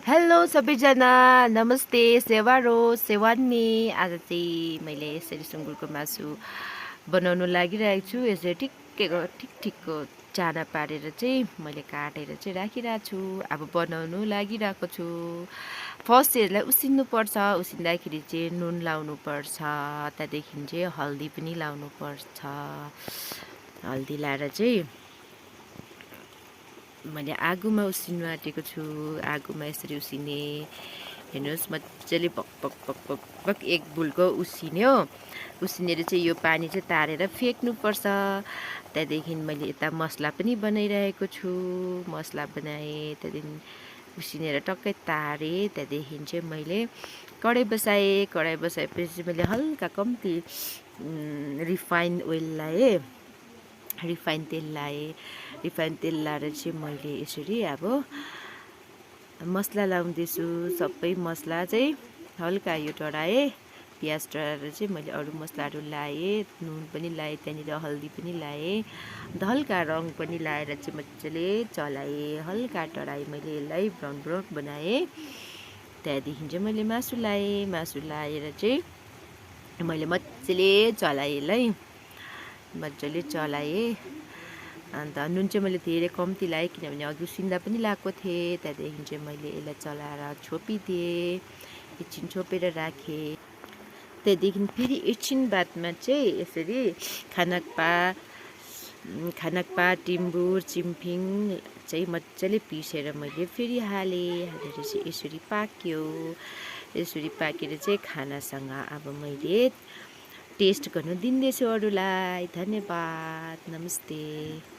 Hello सबैजना, नमस्ते, सेवारो सेवान्नी। आज चाहिँ मैले यसरी सुँगुरको मासु बनाउनु लागिरहेको छु। यसरी ठिकठिकको चाना पारेर चाहिँ मैले काटेर चाहिँ राखिरहेको छु। अब बनाउनु लागिरहेको छु। फर्स्ट चाहिँ यसलाई उसिन्नुपर्छ। उसिन्दाखेरि चाहिँ नुन लाउनुपर्छ, त्यहाँदेखि चाहिँ हल्दी पनि लाउनुपर्छ। हल्दी लाएर चाहिँ मैले आगोमा उसिन्नु आँटेको छु। आगोमा यसरी उसिने हेर्नुहोस्, मजाले भक भक भक भक भक एक बुलको उसिन्यो। उसिनेर चाहिँ यो पानी चाहिँ तारेर फ्याँक्नुपर्छ। त्यहाँदेखि मैले यता मसला पनि बनाइरहेको छु। मसला बनाएँ, त्यहाँदेखि उसिनेर टक्कै तारेँ। त्यहाँदेखि चाहिँ मैले कराई बसाएँ। कराई बसाएपछि मैले हल्का कम्ती रिफाइन ओइल लाएँ, रिफाइन तेल लाएँ। रिफाइन तेल लाएर चाहिँ मैले यसरी अब मसला लाउँदैछु। सबै मसला चाहिँ हल्का यो डढाएँ। प्याज डढाएर चाहिँ मैले अरू मसलाहरू लाएँ, नुन पनि लाएँ, त्यहाँनिर हल्दी पनि लाएँ, अन्त हल्का रङ पनि लाएर चाहिँ मजाले चलाएँ। हल्का डढाएँ मैले यसलाई, ब्राउन ब्राउन बनाएँ। त्यहाँदेखि चाहिँ मैले मासु लाएँ। मासु लाएर चाहिँ मैले मजाले चलाएँ यसलाई, मजाले चलाएँ। अन्त नुन चाहिँ मैले धेरै कम्ती लाएँ, किनभने अघि उसिन्दा पनि लाएको थिएँ। त्यहाँदेखि चाहिँ मैले यसलाई चलाएर छोपिदिएँ, एकछिन छोपेर राखेँ। त्यहाँदेखि फेरि एकछिन बादमा चाहिँ यसरी खानाकपा टिम्बुर चिम्फिङ चाहिँ मजाले पिसेर मैले फेरि हालेँ। हालेर चाहिँ यसरी पाक्यो। यसरी पाकेर चाहिँ खानासँग अब मैले टेस्ट गर्नु दिँदैछु अरूलाई। धन्यवाद, नमस्ते।